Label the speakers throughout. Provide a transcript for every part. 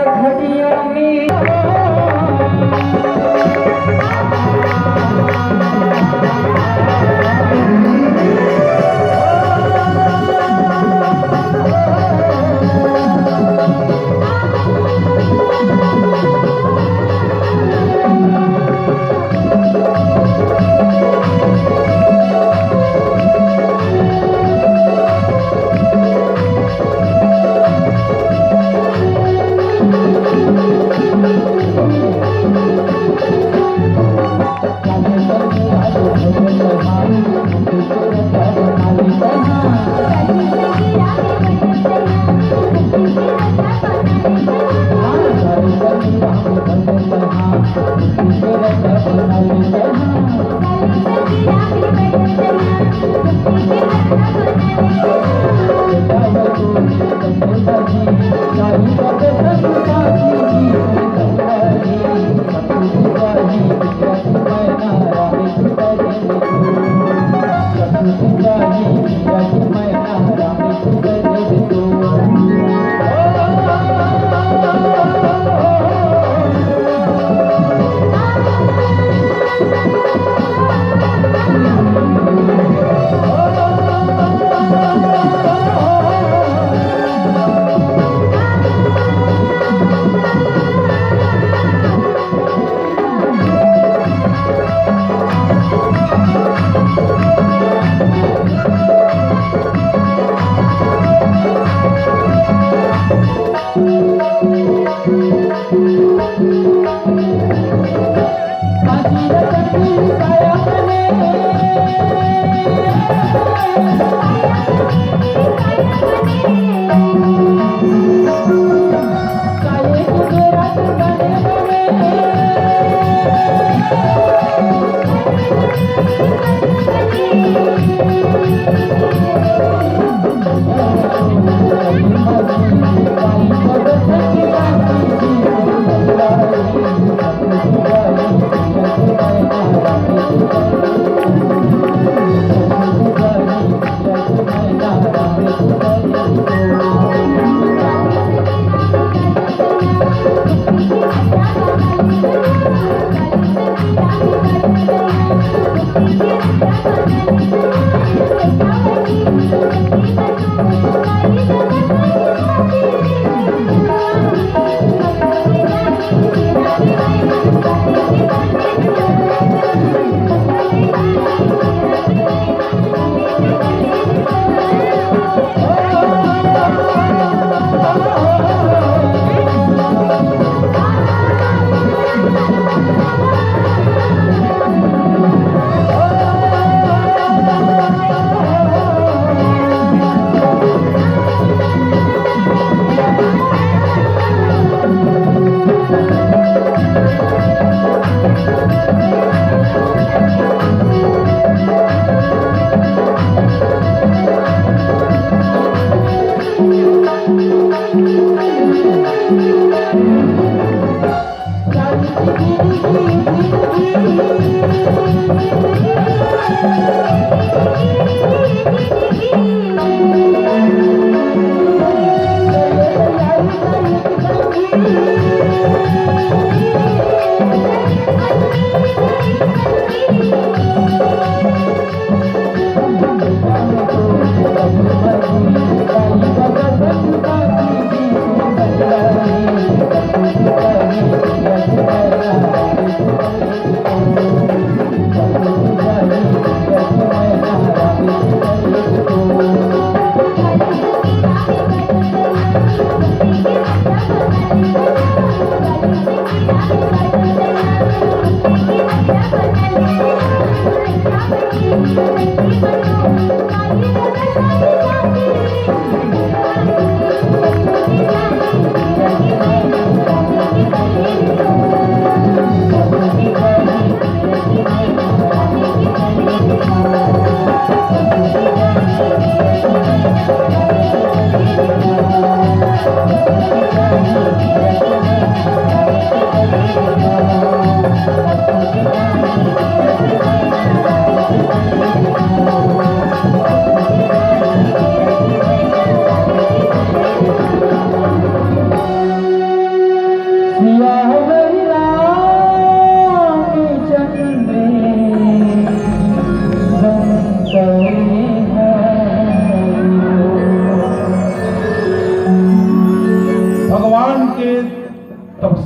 Speaker 1: घड़ियों में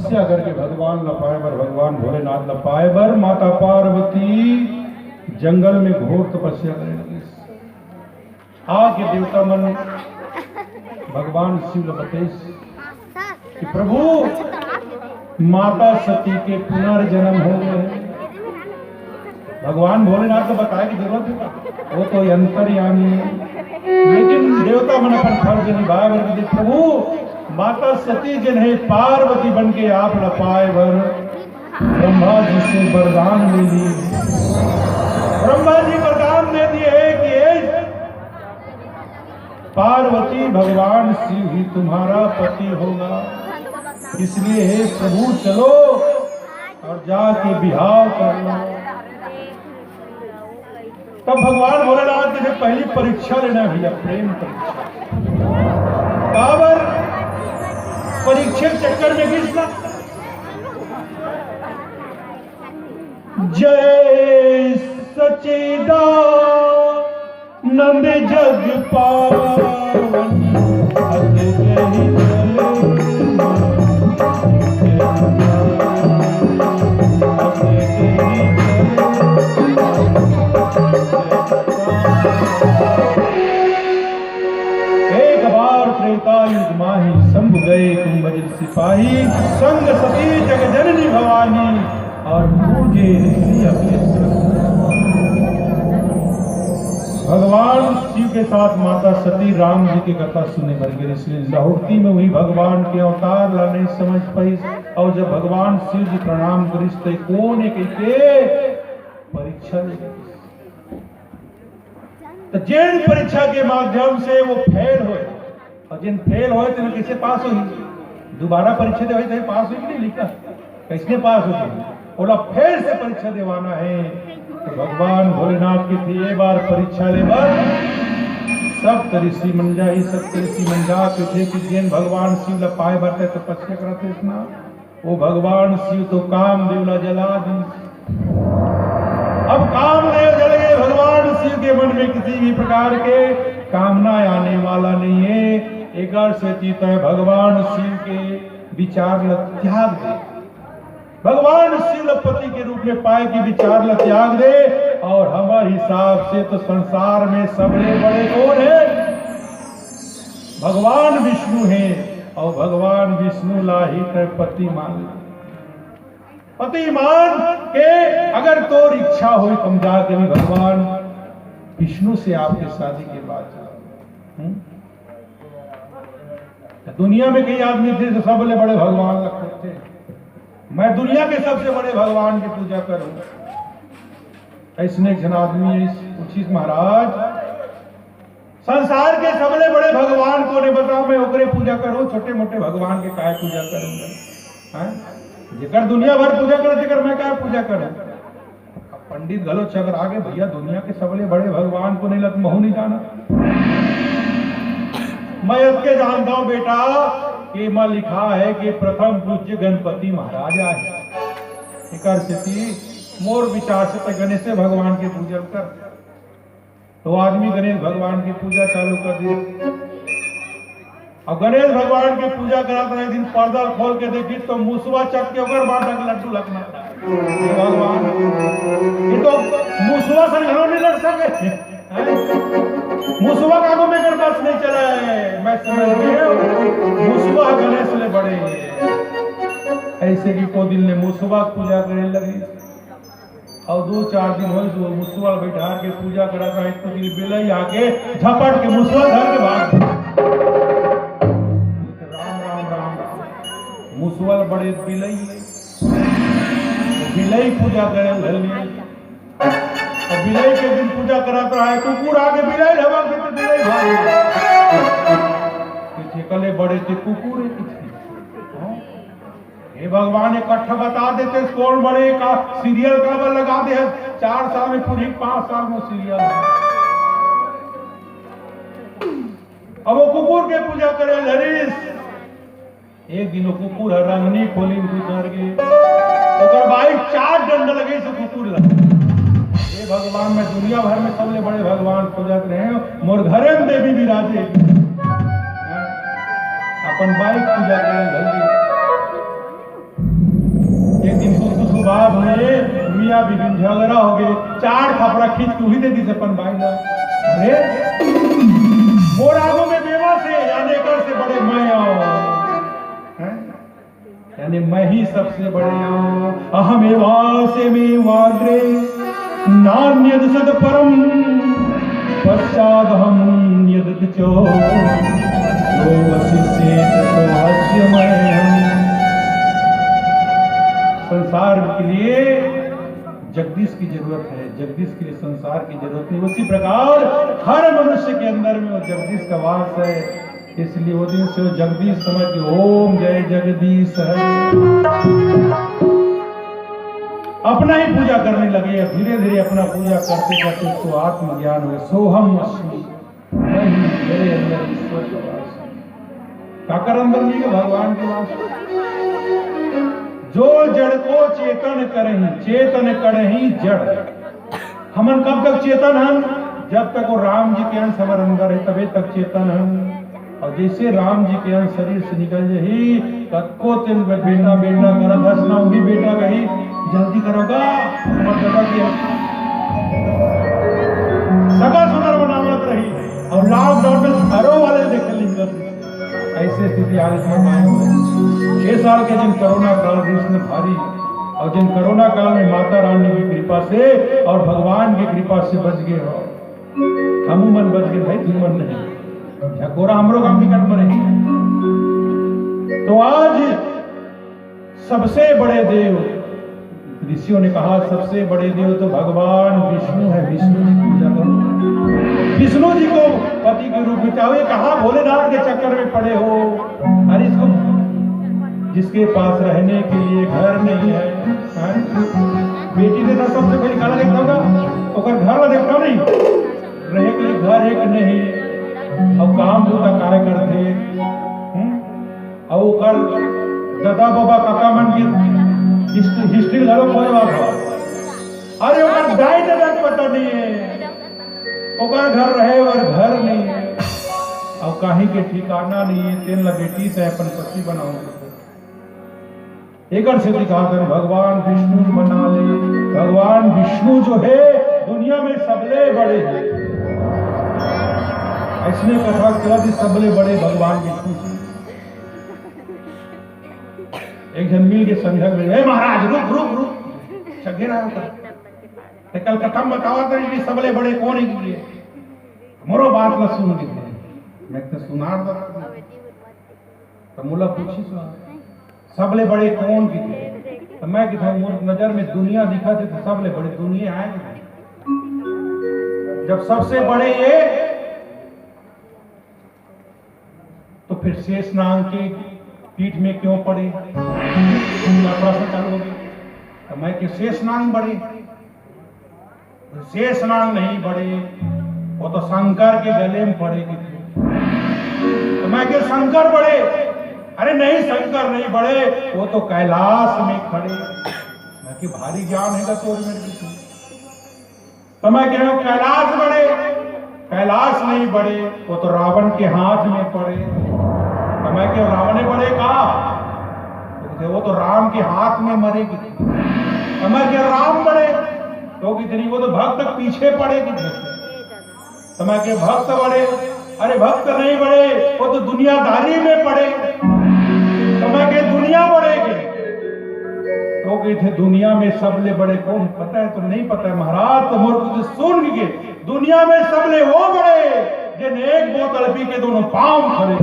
Speaker 1: तपस्या करके भगवान न पाए बर, भगवान भोलेनाथ न पाए बर, माता पार्वती जंगल में घोर तपस्या करने लगी। आके देवता मन भगवान शिव बतेस कि प्रभु माता सती के पुनर्जन्म हो गए। भगवान भोलेनाथ को बताया कि जरूरत है, वो तो अंतर्यामी है, लेकिन देवता मन अपन फर्ज निभाए बर, प्रभु माता सती जिन्हें पार्वती बन के आप न पाए बर ब्रह्मा जी से वरदान ले ली। ब्रह्मा जी वरदान दे दिए कि पार्वती भगवान शिव ही तुम्हारा पति होगा, इसलिए हे प्रभु चलो और जाके बिहाव कर लो। तब भगवान भोलेनाथ ने पहली परीक्षा लेना भैया, प्रेम परीक्षा। बाबर परीक्षा चक्कर में घिसना। जय सचिदानंद जग पावन एक बार त्रेतायुग माही शंभु गए कुंभजल सिपाही, संग सती जग जननी भवानी और पूजे ऋषि अपने। भगवान शिव के साथ माता सती राम जी की कथा सुने भर गए, इसलिए लाहुटी में हुई भगवान के अवतार ला नहीं समझ पाई। और जब भगवान शिव जी प्रणाम करिस तो कौन एक परीक्षा ले, तो जिन परीक्षा के माध्यम से वो फेल हुए, और जिन फेल हुए तो कैसे पास हुई, दोबारा परीक्षा दे थे पास हुई कि नहीं, लिखा कैसे पास हुई, बोला फिर से परीक्षा देवाना है। तो भगवान भोलेनाथ की थी ये बार परीक्षा ले बार सब ऋषि मन जा ही, सब ऋषि मन जाते थे कि जिन भगवान शिव ला पाए बरते तपस्या करते इतना, वो भगवान शिव तो कामदेव ला जला दी। अब कामदेव जल गए, भगवान शिव के मन में किसी भी प्रकार के कामना आने वाला नहीं है। एक से चीता है भगवान शिव के विचार ल त्याग दे, भगवान शिव पति के रूप में पाए कि विचार ल त्याग दे। और हमारे हिसाब से तो संसार में सबसे बड़े कौन है, भगवान विष्णु है। और भगवान विष्णु ला ही पति मान, पति मान के अगर तो इच्छा हुई तुम जाके भी भगवान विष्णु से आपके शादी के बाद। दुनिया में कई आदमी थे जो सबसे बड़े भगवान लगते थे, मैं दुनिया के सबसे बड़े भगवान की पूजा करूं। ऐसने एक जन आदमी पूछिस महाराज संसार के सबसे बड़े भगवान को ने बताओ, मैं ओकरे पूजा करूं, छोटे मोटे भगवान के काय पूजा करूंगा। जेकर दुनिया भर पूजा करे जेकर मैं क्या पूजा करूं। पंडित गलो चकर आगे भैया दुनिया के सबसे बड़े भगवान को नहीं लग महू नहीं जाना। मैं इसके जानता हूं बेटा कि मैं लिखा है कि प्रथम पूज्य गणपति महाराजा है। एकर से मोर विचार से तो गणेश भगवान की पूजा कर, तो आदमी गणेश भगवान की पूजा चालू कर दिए। और गणेश भगवान की पूजा कराता है, एक दिन पर्दा खोल के देखी तो मुसवा चक के ओकर बाटा के लड्डू लगना भगवान। ये तो मुसवा से घरों नहीं लड़ सके, मुसवा कागो में बस नहीं चला है। मैं समझ गया मुसवा गणेश ले बड़े ऐसे की को दिल ने मुसवा पूजा करने लगी। और 2-4 दिन हो तो मुसवा बैठा के पूजा कराता है, तो दिल बिलई आके झपट के मुसवा धर के भाग। मुसवल बड़े बिलई, बिलई पूजा करे और बिलई के दिन पूजा कराता है, कुकुर आगे बिलई हवा के तो बिलई भाग कले बड़े थे कुकुर। हे भगवान इकट्ठा बता देते कौन बड़े का सीरियल का लगा दे 4 साल में पूरी 5 साल में सीरियल। अब वो कुकुर के पूजा करे हरीश। एक दिन कुकुर रंगनी खोली गुजर गए, तो भाई 4 डंडा लगे से कुकुर लगे। ये भगवान में दुनिया भर में सबसे बड़े भगवान पूजा रहे हैं, मोर घरे में देवी विराजे अपन बाइक पूजा करे। बाप ने मियाँ बीबी झगड़ा हो गए, 4 थपड़ा खींच के वही दे दी अपन भाई ना। अरे वो रागों में बेवा से यानी कर से बड़े मैं आओ, यानी मैं ही सबसे बड़े आओ। अहमेवासे में वाग्रे नान्यद सद परम पश्चादहम यदत चो तो वशिष्येत तो हास्यमयम्। संसार के लिए जगदीश की जरूरत है, जगदीश के लिए संसार की जरूरत नहीं। उसी प्रकार हर मनुष्य के अंदर में वो जगदीश का वास है, इसलिए वो दिन से वो जगदीश समझ के ओम जय जगदीश है अपना ही पूजा करने लगे। धीरे धीरे अपना पूजा करते करते उसको आत्मज्ञान हुए, सोहम अस्मि, मैं ही, मेरे अंदर ईश्वर का वास है। काकर अंदर नहीं है भगवान के वास। जो जड़ को चेतन करही, चेतन करही जड़। हमन कब तक चेतन हम? जब तक वो राम जी के अंश हमारे अंदर है तभी तक चेतन हम। और जैसे राम जी के अंश शरीर से निकल जाही कत्को तिन बेटा बेटा कर दसना भी बेटा कही जल्दी करोगा सगा सुंदर बनावत रही और लॉकडाउन में घरों वाले देख लेंगे। ऐसे स्थिति हालत में 6 साल के जिन कोरोना काल देश में भारी और जिन कोरोना काल में माता रानी की कृपा से और भगवान की कृपा से बच गए हो। हम मन बच गए भाई, तुम मन नहीं। कोरा हमरो काम भी कट मरे। तो आज सबसे बड़े देव, ऋषियों ने कहा सबसे बड़े देव तो भगवान विष्णु है। विष्णु जी की पूजा करो। विष्णु जी को पति के रूप में चाहे कहा भोलेनाथ के चक्कर में पड़े हो। अरे इसको जिसके पास रहने के लिए घर नहीं है, बेटी ने तो सबसे पहले गाना देखा होगा और घर में देखा नहीं, रहे के लिए घर एक नहीं और काम होता कार्य करते और कर दादा बाबा काका मन की हिस्ट्री घरों कोई बात हो। अरे ओकर दाई दादा को पता नहीं है, ओकर घर रहे और घर नहीं है और कहीं के ठिकाना नहीं है। तेन ला बेटी से अपन पति बनाऊंगे एक से दिखाकर भगवान विष्णु बना ले। भगवान विष्णु जो है दुनिया में सबले बड़े हैं। इसने कथा किया कि सबले बड़े भगवान विष्णु जी। एक जन मिल के संघर्ष में महाराज रुक रुक रुक चगे रहा था कल कथा में बतावा था कि सबले बड़े कौन है कि मोरो बात न सुन के मैं तो सुना तो मुला पूछी सबले बड़े कौन की थे तो मैं कहता मोर नजर में दुनिया दिखा थे तो सबले बड़े दुनिया आए जब सबसे बड़े ये तो फिर शेष नाग के पीठ में क्यों पड़े? प्रश्न चालू हो गया। तो मैं कि शेष नाग बड़े, शेष नाग नहीं बड़े, वो तो शंकर के गले में पड़ेगी। तो मैं कि शंकर बड़े, अरे नहीं शंकर नहीं बड़े, वो तो कैलाश में खड़े। मैं कि भारी ज्ञान है तो मैं कह रहा हूं कैलाश बड़े, कैलाश नहीं बड़े, वो तो रावण के हाथ में पड़े। तो मैं क्या रावण बड़े कहा? वो तो राम के हाथ में मरेगी। तो मैं क्या राम बड़े तो कितनी वो तो भक्त पीछे पड़ेगी। तो मैं क्या भक्त बड़े, अरे भक्त नहीं बड़े, वो तो दुनियादारी में पड़े। तो मैं क्या दुनिया बढ़ेगी तो कहते दुनिया में सबले बड़े कौन? पता है तो नहीं पता है महाराज। तो मोर कुछ सुन के दुनिया में सबले वो बड़े जिन एक बोतल पी के दोनों पांव खड़े।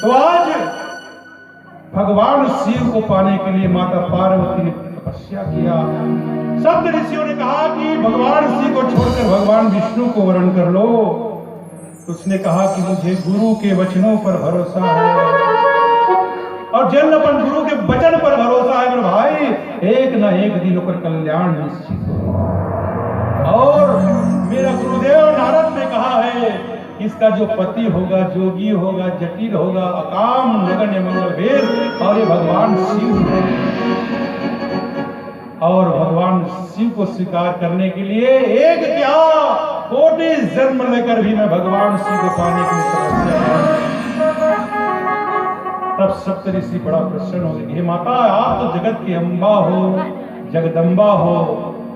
Speaker 1: तो आज भगवान शिव को पाने के लिए माता पार्वती ने तपस्या किया। सप्त ऋषियों ने कहा कि भगवान शिव को छोड़कर भगवान विष्णु को वरण कर लो। उसने कहा कि मुझे गुरु के वचनों पर भरोसा है और जन अपन गुरु के वचन पर भरोसा है मेरे भाई, एक ना एक दिन पर कल्याण निश्चित है। और मेरा गुरुदेव नारद ने कहा है इसका जो पति होगा, जोगी होगा, जटिल होगा, अकाम नगण्य मंगल वेद और ये भगवान शिव है। और भगवान शिव को स्वीकार करने के लिए एक क्या कोटि जन्म लेकर भी मैं भगवान शिव को पाने की तपस्या तब सप्तऋषि बड़ा प्रसन्न हो गए। हे माता, आप तो जगत की अम्बा हो, जगदम्बा हो,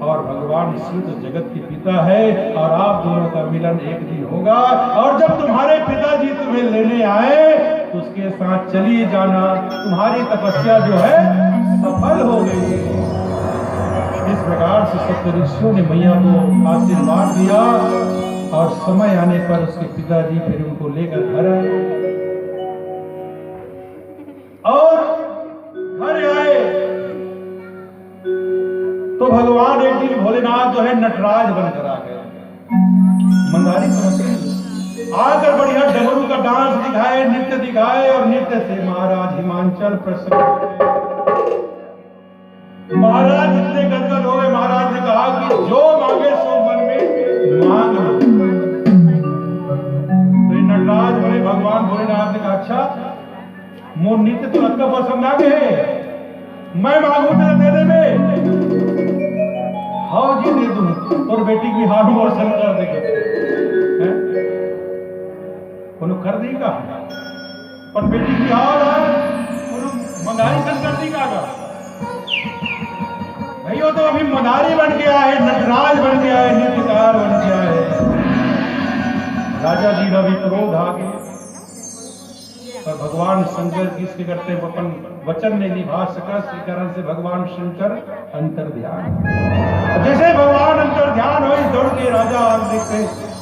Speaker 1: और भगवान शिव तो जगत के पिता है, और आप दोनों का मिलन एक दिन होगा, और जब तुम्हारे पिताजी तुम्हें लेने आए तो उसके साथ चली जाना, तुम्हारी तपस्या जो है सफल हो गई। इस प्रकार से सप्तऋषियों ने मैया को आशीर्वाद दिया, और समय आने पर उसके पिताजी फिर उनको लेकर घर आए, और घर आए तो भगवान एक दिन भोलेनाथ जो है नटराज बनकर आ गए। मंदारी समझ आकर बढ़िया डमरू का डांस दिखाए, नृत्य दिखाए, और नृत्य से महाराज हिमांचल प्रसन्न हुए। महाराज इतने गदगद हो गए, महाराज ने कहा कि जो मांगे सो मन में मांग लो। तो नटराज बने भगवान भोलेनाथ ने कहा, अच्छा मोर नृत्य तो आपका पसंद आ गए, मैं मांगू तो दे देवे। हाँ जी दे दूं, और बेटी की हार मोर्शन कर देगा, उन्होंने कर देगा, पर बेटी की हार मंदारी सन कर देगा। भाइयों तो अभी मंदारी बन गया है, नटराज बन गया है, नृत्यकार बन गया है। राजा जी का भी क्रोध आ गया, पर भगवान शंकर किसके करते अपन वचन नहीं निभा सका, इसी कारण से भगवान शंकर अंतर्ध्यान। जैसे भगवान अंतर्ध्यान हो, दौड़ के राजा देखते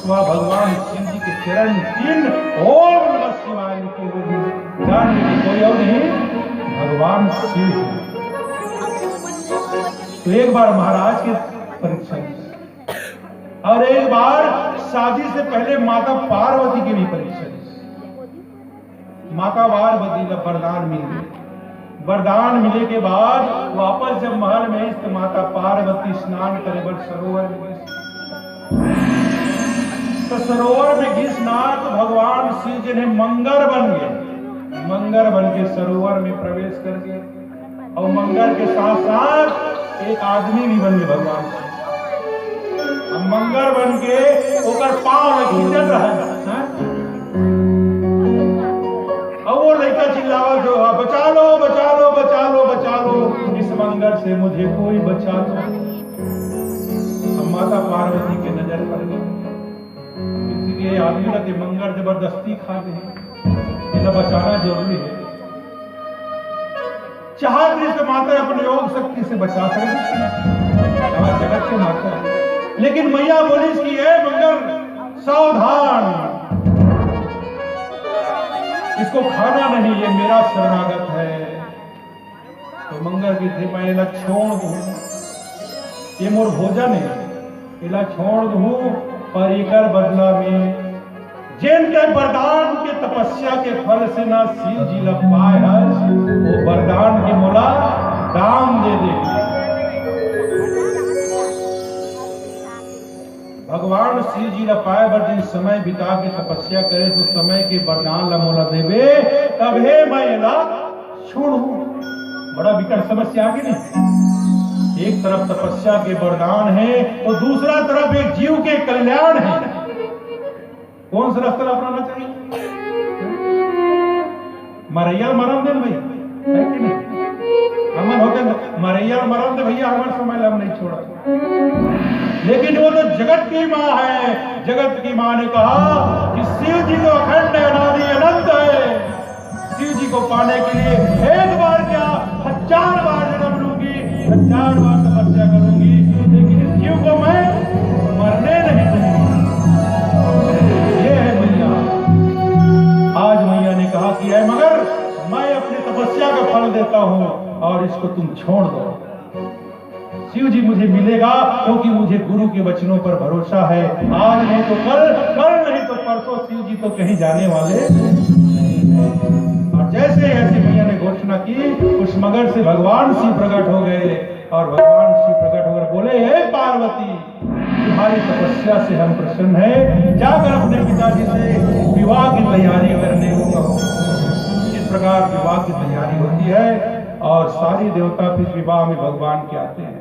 Speaker 1: वह भगवान शिव जी के चरण चिन्ह ओम नमः शिवाय लिखे हुए जान के कोई और नहीं, भगवान शिव। तो एक बार महाराज की परीक्षा, और एक बार शादी से पहले माता पार्वती की भी परीक्षा। माता पार्वती का वरदान मिल गया। वरदान मिले के बाद वापस जब महल में तो माता पार्वती स्नान करे बर सरोवर में गई, तो सरोवर में गई स्नान, तो भगवान शिव जी ने मंगर बन गए, मंगर बन के सरोवर में प्रवेश कर गए, और मंगर के साथ साथ एक आदमी भी बन गए भगवान शिव। अब मंगर बन के ओकर पांव खींचल रहा है, वो लड़का चिल्लावा जो बचा लो बचा लो बचा लो बचा लो, इस मंगर से मुझे कोई बचा लो। अब माता पार्वती के नजर पड़ गई, इसलिए आदमी के मंगर जबरदस्ती खा गए, इसे बचाना जरूरी है। चाहत तो माता अपने योग शक्ति से बचा सकती, जगत के माता, लेकिन मैया बोली कि है मंगर सावधान, इसको खाना नहीं, ये मेरा शरणागत है। तो मंगर की थी मैं इला छोड़ दूं, ये मोर भोजन है, इला छोड़ दूं, पर एकर बदला में जिन के वरदान के तपस्या के फल से ना शिव जी ला पाए है, वो वरदान के मोला दाम दे दे। भगवान शिव जी ला पाए बर दिन समय बिता के तपस्या करे, तो समय के वरदान ला मोला देवे, तब हे मैं ला छोड़ू। बड़ा विकट समस्या आगे नहीं, एक तरफ तपस्या के वरदान है, तो दूसरा तरफ एक जीव के कल्याण है। कौन सा रास्ता अपनाना चाहिए? मरैया मरम दे भाई, है कि नहीं? अमन होते मरैया मरम दे भैया, हमारे समय हम नहीं छोड़ा। लेकिन वो तो जगत की माँ है, जगत की माँ ने कहा कि शिव जी तो अखंड अनादि अनंत है, शिव जी को पाने के लिए एक बार क्या 1000 बार जन्म लूंगी, 1000 बार तपस्या करूंगी, लेकिन इस शिव को मैं मरने नहीं दूंगी। ये है मैया। आज मैया ने कहा कि है मगर मैं अपनी तपस्या का फल देता हूं, और इसको तुम छोड़ दो। शिव जी मुझे मिलेगा, क्योंकि मुझे गुरु के वचनों पर भरोसा है। आज नहीं तो कल, कल नहीं तो परसों शिव जी तो कहीं जाने वाले। और जैसे ऐसे मैया ने घोषणा की, उस मगर से भगवान शिव प्रकट हो गए, और भगवान शिव प्रकट होकर बोले, हे पार्वती, तुम्हारी तपस्या से हम प्रसन्न हैं, जाकर अपने पिताजी से विवाह की तैयारी करने को कहो। इस प्रकार विवाह की तैयारी होती है, और सारी देवता फिर विवाह में भगवान के आते हैं।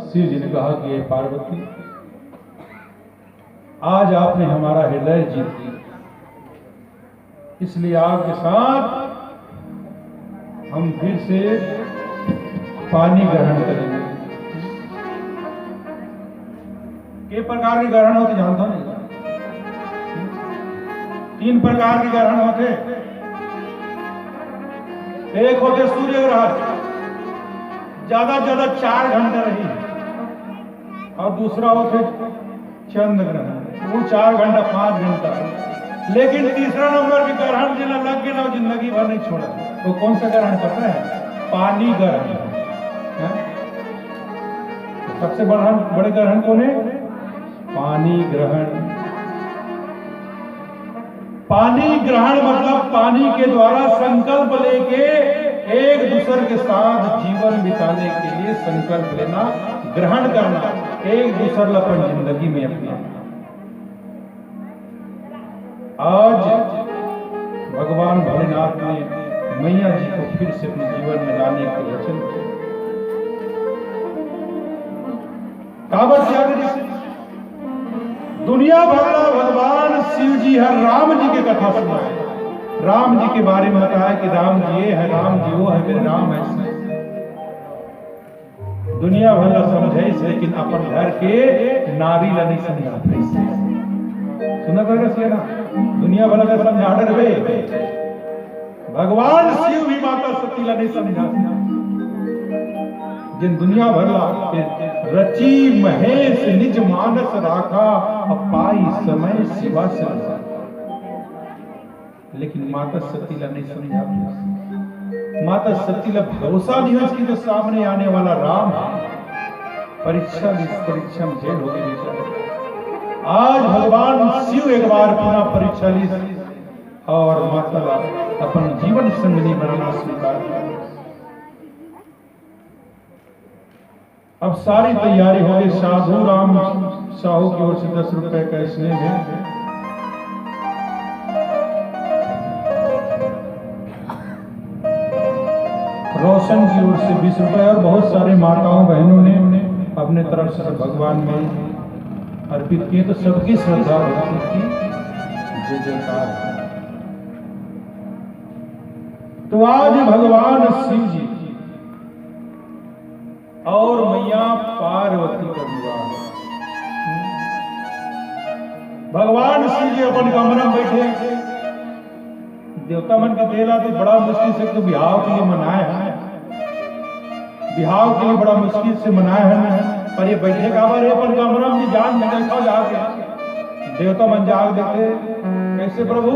Speaker 1: शिव जी ने कहा कि ये पार्वती, आज आपने हमारा हृदय जीत लिया, इसलिए आपके साथ हम फिर से पानी ग्रहण करेंगे। के प्रकार के ग्रहण होते जानता नहीं? 3 प्रकार के ग्रहण होते। एक होते सूर्य ग्रहण, ज्यादा से ज्यादा 4 घंटे रही, और दूसरा होते चंद्र ग्रहण, वो 4 घंटा 5 घंटा, लेकिन तीसरा नंबर के ग्रहण जिला लग गया ना, जिंदगी भर नहीं छोड़ा। वो कौन सा ग्रहण पता है? पानी ग्रहण। सबसे बड़े ग्रहण कौन है? पानी ग्रहण। पानी ग्रहण मतलब पानी के द्वारा संकल्प लेके एक दूसरे के साथ जीवन बिताने के लिए संकल्प लेना, ग्रहण करना, एक दूसरे अपन जिंदगी में अपना। आज भगवान भोलेनाथ ने मैया जी को फिर से अपने जीवन में लाने के वचन किए। काबर जागृत दुनिया भर का भगवान शिव जी है, राम जी की कथा सुनाए, राम जी के बारे में बताया कि राम जी ये है, राम जी वो है, मेरे राम ऐसे। दुनिया भर का समझे, लेकिन अपन घर के नारी ला नहीं समझाते। सुना था ना, दुनिया भर का समझा डरवे, भगवान शिव भी माता सती ला नहीं समझाते। जिन दुनिया भर ला रची महेश निज मानस राखा, अपाई समय शिवा से, लेकिन माता सती ला नहीं समझाती। माता सती ला भरोसा नहीं है कि तो सामने आने वाला राम परीक्षा में फेल हो गई। आज भगवान शिव एक बार पुनः परीक्षा ली और माता ला अपन जीवन संगनी बनाना स्वीकार किया। अब सारी तैयारी हो गई। साधु राम साहू की ओर से 10 रुपए का स्नेह है। रोशन की ओर से 20 रुपए और बहुत सारे माताओं बहनों ने अपने तरफ से भगवान में अर्पित किए। तो सबकी श्रद्धा भक्ति की जय जयकार। तो आज भगवान शिव जी और मैया पार्वती का विवाह। भगवान शिव जी अपन कमरा में बैठे, देवता मन के देला तो बड़ा मुश्किल से तो बिहाव के लिए मनाए हैं, बिहाव के लिए बड़ा मुश्किल से मनाए हैं। पर ये बैठे काबर है अपन कमरा में, जान देखा जाके देवता मन जाग देते कैसे प्रभु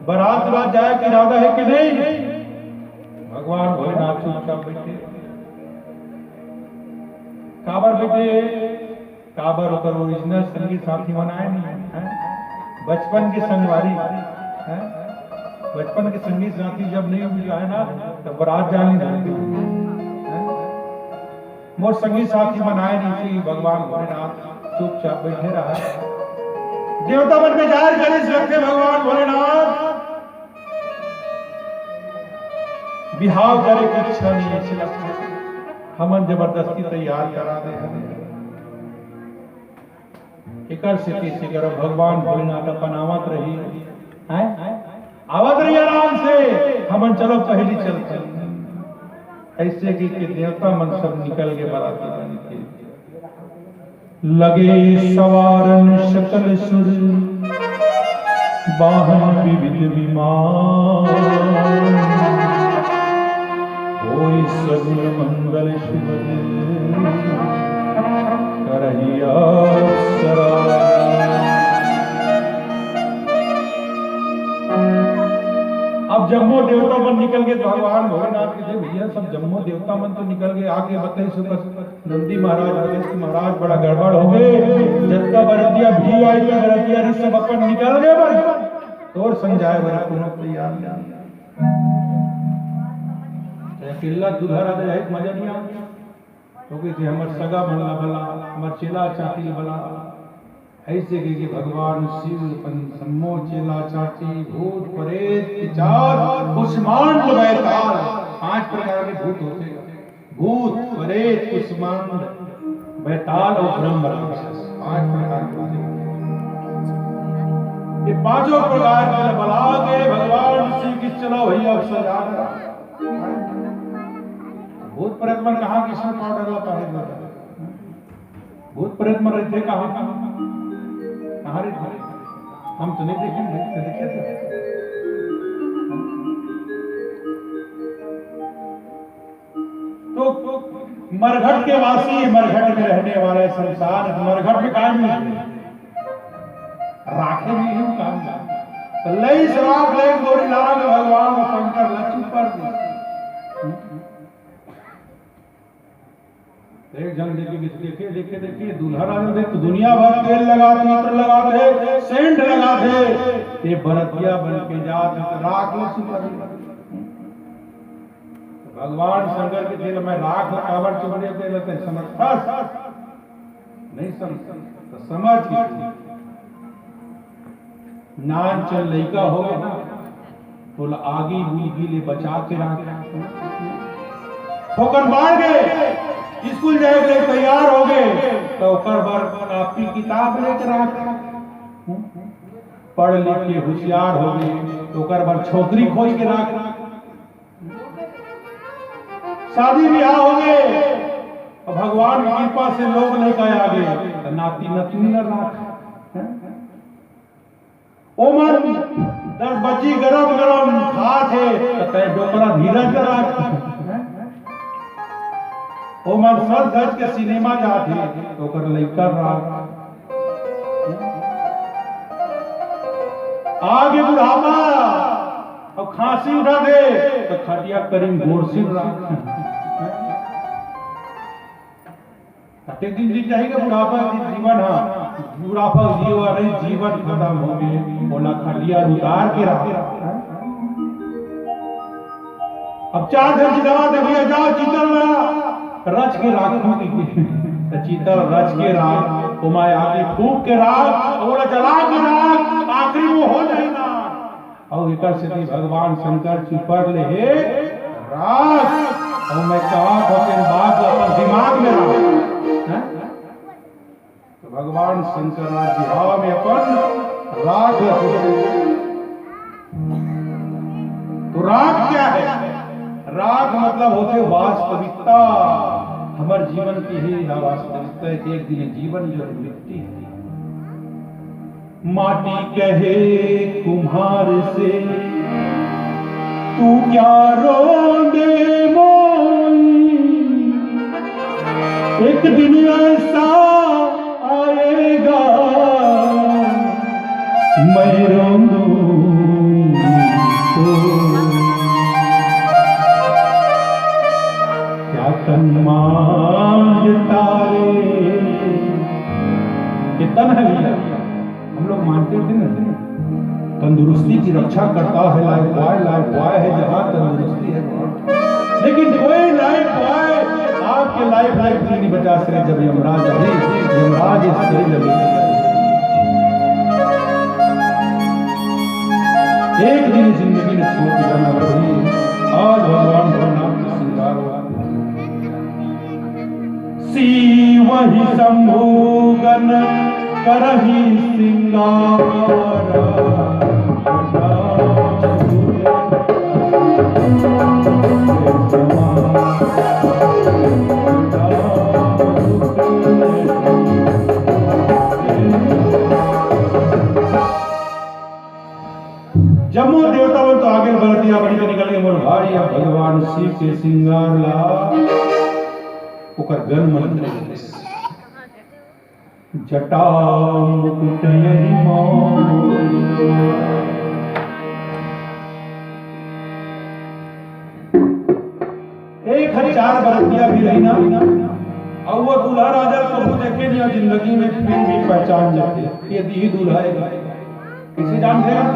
Speaker 1: बारात रात जाए कि इरादा है कि नहीं। भगवान भोलेनाथ चुपचाप बैठे, काबर बेटे, काबर होकर ओरिजिनल संगीत साथी बनाए नहीं है, बचपन की संगवारी है। बचपन के संगीत साथी जब नहीं मिला है ना, तब बारात जानी जाती। मोर संगीत साथी बनाए नहीं थी। भगवान भोलेनाथ चुपचाप बैठे रहा। देवता मन में जाहिर करे रखे भगवान भोलेनाथ बिहाव करे की इच्छा नहीं है, हमन जबरदस्ती तैयार करा दे। एकर से कैसे करो? भगवान भोलेनाथ अपन आवत रही हैं, आवत रही आराम से, हमन चलो पहली चलते। ऐसे कि देवता मन सब निकल के बाराती बन के लगे सवारन सकल सुर, वाहन विविध विमान, होई सगुन मंगल शुभ करहिया सरा। अब जम्मो देवता मन निकल गए। भगवान भोलेनाथ के भैया सब जम्मो देवता मन तो निकल गए। आगे बताइए सुबह नंदी महाराज अगस्त्य महाराज बड़ा गड़बड़ हो गए। जत्ता बरतिया भी आई थी, बरतिया सब अपन निकल गए बस और समझाए बड़ा पुनः तैयार किल्ला दुधारा जाए मजा नहीं आ क्योंकि थी हमर सगा भला भला हमर चेला चाटी भला ऐसे कि भगवान शिव सम्मो चेला चाटी भूत प्रेत पिशाच कुष्मांड बैताल 5 प्रकार के भूत होते हैं। भूत प्रेत कुष्मांड बैताल और ब्रह्म राक्षस 5 प्रकार के होते हैं। ये 5 प्रकार के बला के भगवान शिव की चलो भैया अवसर आ रहा। भूत प्रेत मन कहाँ किसने पाउडर ला पाए? भूत प्रेत मन रहते कहाँ कहाँ रहते? हम तो नहीं देखे थे। तो मरघट के वासी, मरघट में रहने वाले संसार, मरघट में कायम नहीं। लई श्राप ले गोरी लाग भगवान शंकर लक्ष्मी पर एक जन देखे देखे देखे दूल्हा राजा देख दुनिया भर तेल लगाते इत्र लगाते सेंट लगाते ये बरतिया बन के जात राख लक्ष्मी पर भगवान शंकर के तेल में राख कावर चुभने पे रहते समझता नहीं समझ नान चल लइका हो ना तो आगे बुलगी ले बचा के रख ठोकर मार गए स्कूल जाए के तैयार हो गए तो ओकर बार कॉपी किताब लेकर रख पढ़ लिख के होशियार हो गए तो ओकर बार छोकरी खोज के रख शादी ब्याह हो गए और भगवान की कृपा से लोग लेकर आ गए नाती नतनी न राख ओमन 10 बच्ची गरम गरम खात है तो डोकरा धीरज राख ओमन सज धज के सिनेमा जाते तो कर लइका राख आगे बुढ़ापा और खांसी उठा दे तो खटिया करीम गोरसिन राख दिन जी जाएगा बुढ़ापा जीवन बुढ़ापा जीवा नहीं जीवन खत्म हो गए बोला खटिया उतार के रख अब 4 दिन की दवा दे भैया जाओ चीतल रच के राखो तो चीतल रच के राख उमाय आगे फूक के राख और जला के राख आखिरी वो हो जाएगा और एक से भगवान शंकर चुपर ले हे राख और मैं कहा तो बात अपन दिमाग में रख तो भगवान शंकर बिहार में अपन राग तो राग क्या है राग मतलब होते वास्तविकता हमारे जीवन की ही वास्तविकता है एक दिन जीवन जो मिट्टी है माटी कहे कुम्हार से तू क्या रोंदे एक दिन ऐसा आएगा मैं रोऊंगी तो क्या तन मांगता रे ये तन है भैया हम लोग मानते थे ना तंदुरुस्ती की रक्षा करता है लाइफ बॉय है जहां तंदुरुस्ती है लेकिन कोई लाइफ बॉय आपके लाइफ नहीं बचा सके जब यमराज इससे लगे एक दिन जिंदगी में छोड़ जाना पड़ी आज भगवान भोलेनाथ का श्रृंगार हुआ सी वही शंभुगन करही श्रृंगार जम्मू देवताओं तो आगे बढ़ दिया बड़ी के निकल के मोर भाई अब भगवान शिव के श्रृंगार ला ओकर गन मंत्र जटा मुकुट यही एक 1000 बरतिया भी रही ना और वो दूल्हा राजा को देखे नहीं जिंदगी में फिर भी पहचान जाते ये दी दूल्हा है किसी जानते हैं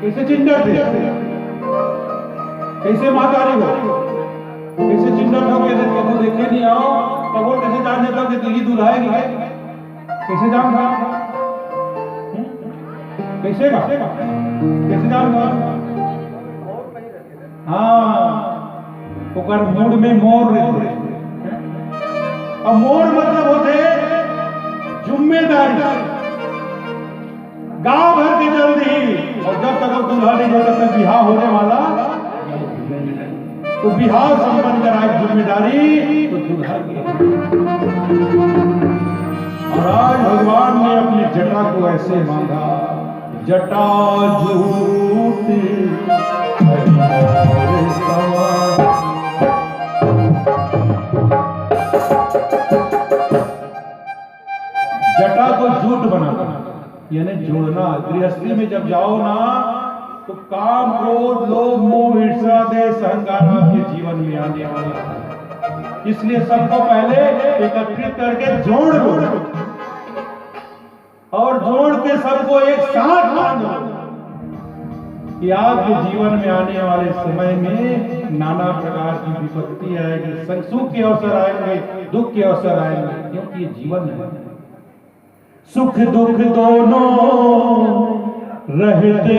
Speaker 1: कैसे चिंतन थे कैसे महाकारी हो कैसे चिंतन हो कैसे कबू देखे नहीं आओ कबू कैसे जान जाता कि तेरी दूल्हा है कैसे जान था कैसे जान था हाँ ओकर मूड में मोर रहते अब मोर मतलब होते जिम्मेदारी गांव भर की जल्दी और जब तक दूल्हा नहीं जब तक बिहार होने वाला तो बिहार संपन्न कराए जिम्मेदारी तो दूल्हा की और आज भगवान ने अपनी जटा को ऐसे बांधा जटा झूठ जटा को झूठ बना यानी जोड़ना। गृहस्थी में जब जाओ ना तो काम, क्रोध, लोभ, मोह, ईर्ष्या, द्वेष, अहंकार आपके जीवन में आने वाला है। इसलिए सबको पहले एकत्रित करके जोड़ लो और जोड़ के सबको एक साथ बांधो कि आपके जीवन में आने वाले समय में नाना प्रकार की विपत्ति आएगी, सुख के अवसर आएंगे, दुख के अवसर आएंगे, क्योंकि ये जीवन है। सुख दुख दोनों रहते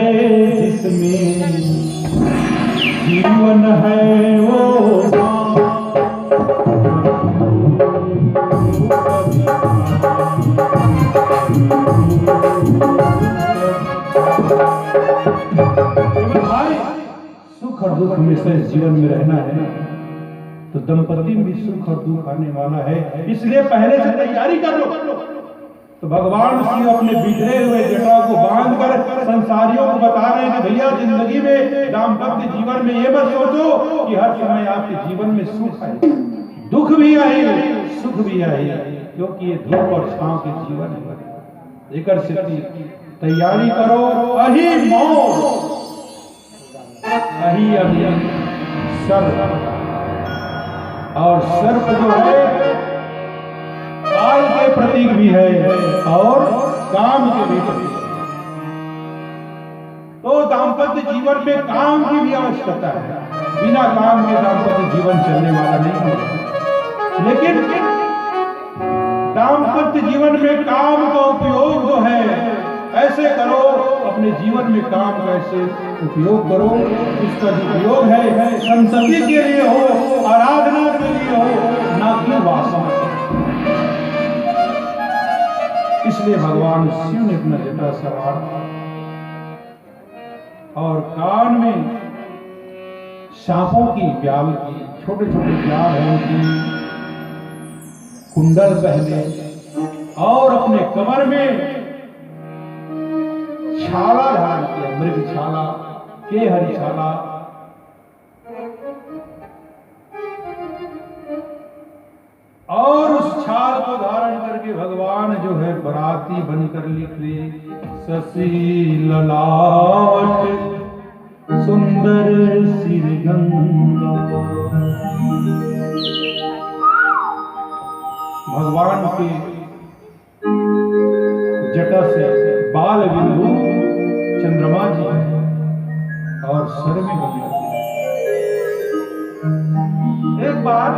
Speaker 1: जिसमें जीवन है वो भाई, सुख और दुख में से जीवन में रहना है तो दंपति में सुख और दुख आने वाला है, इसलिए पहले से तैयारी कर लो। तो भगवान श्री अपने बिखरे हुए जटा को बांधकर संसारियों को बता रहे हैं कि भैया जिंदगी में दाम्पत्य जीवन में ये मत सोचो कि हर समय आपके जीवन में सुख आए, दुख भी आए, सुख भी आए, क्योंकि ये धूप और छांव के जीवन है। एक तैयारी करो। अहि मौत अहि अभी सर्प, और सर्प जो है काल के प्रतीक भी है और काम के भी प्रतीक। तो दाम्पत्य जीवन में काम की भी आवश्यकता है, बिना काम के दाम्पत्य जीवन चलने वाला नहीं है। लेकिन दाम्पत्य जीवन में काम का उपयोग जो है ऐसे करो, अपने जीवन में काम का ऐसे उपयोग करो, इसका जो उपयोग है संतति के लिए हो, आराधना के लिए हो, ना कि वासना। इसलिए भगवान शिव ने अपना जटा सवार और कान में सांपों की ब्याल की, छोटे छोटे ब्याल हैं उनकी, कुंडल पहने और अपने कमर में छाला धारण किया, मृग छाला, केहरी छाला। और उस छाल को धारण करके भगवान जो है बराती बनकर निकले। शशि ललाट सुंदर सिर गंगा, भगवान के जटा से बाल बिंदु चंद्रमा जी और सर में गंगा। एक बार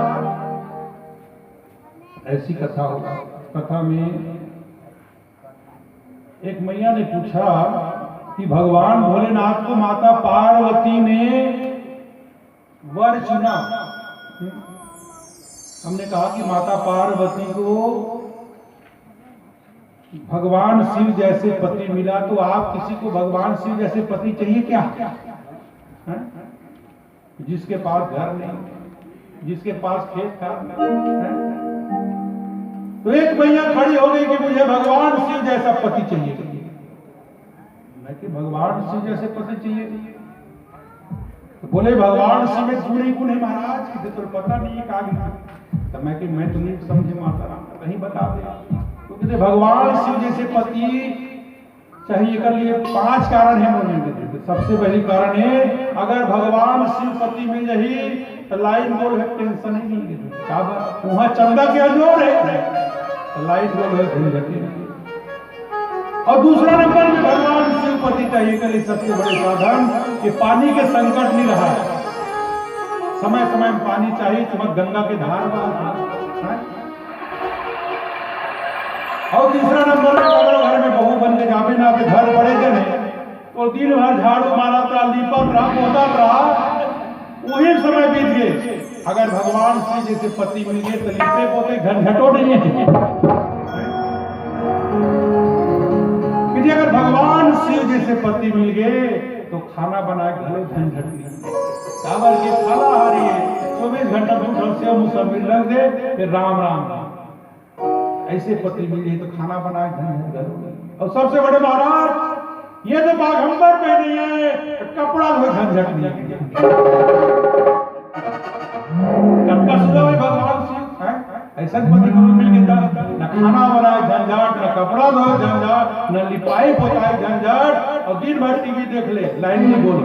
Speaker 1: ऐसी कथा हो, कथा में एक मैया ने पूछा कि भगवान भोलेनाथ को माता पार्वती ने वर चुना। हमने कहा कि माता पार्वती को भगवान शिव जैसे पति मिला, तो आप किसी को भगवान शिव जैसे पति चाहिए क्या? है? जिसके पास घर नहीं, जिसके पास खेत खाद नहीं। तो एक मैया खड़ी हो गई कि मुझे भगवान शिव जैसा पति चाहिए। मैं कि भगवान शिव जैसे पति चाहिए? तो बोले भगवान शिव में गुण ही गुण है महाराज, किसे तो पता नहीं है कहा। तो मैं कि मैं तुम्हें समझे माता राम, कहीं बता दे। तो कहते भगवान शिव जैसे पति चाहिए कर लिए 5 कारण है बोलने के। सबसे पहली कारण है, अगर भगवान शिव पति मिल जाही तो लाइन बोल है, टेंशन ही नहीं है, वहां चंदा के अजोर है, लाइन बोल है झंझट। और दूसरा नंबर में भगवान शिव पति चाहिए कर सबसे बड़े साधन कि पानी के संकट नहीं रहा है, समय समय में पानी चाहिए, चमक गंगा के धार है। और तीसरा नंबर में अगर घर में बहू बन के जावे ना तो घर बड़े के नहीं, तो दिन भर झाड़ू मारत रहा, लिपत रहा, पोतत रहा, वही समय बीत गए। अगर भगवान शिव जैसे पति मिल गए तो लिपे पोते झंझटो नहीं है। कि अगर भगवान शिव जैसे पति मिल गए तो खाना बना के घरों झंझट नहीं, चावल के खाना हारी है, 24 घंटा दूध से मुसम्मिल रख दे, फिर राम राम राम। ऐसे पति मिल गए तो खाना बना के झंझट घरों। और सबसे बड़े महाराज ये तो बाघंबर पहने हैं, कपड़ा धोए झंझट नहीं। भगवान शिव ऐसा पति को मिल गया, न खाना बनाए झंझट, न कपड़ा धोए झंझट, न लिपाई पोताए झंझट, और दिन भर टीवी देख ले, लाइन में बोल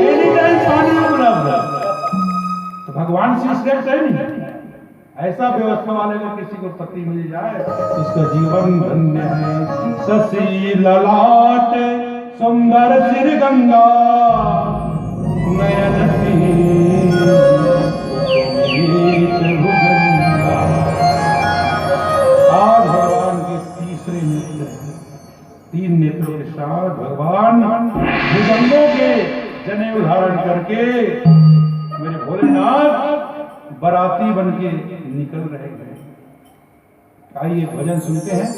Speaker 1: एनी टाइम पानी उपलब्ध। तो भगवान से श्रेष्ठ है नहीं? ऐसा व्यवस्था वाले को किसी को पति मिल जाए, उसका जीवन धन्य है। शशि ललाट सुंदर सिर गंगा, नयन आज भगवान के तीसरे नेत्र, 3 नेत्रों के साथ भगवान भुजंगों के जनेऊ धारण करके मेरे भोलेनाथ बराती बन के निकल रहे हैं। आइए भजन सुनते हैं।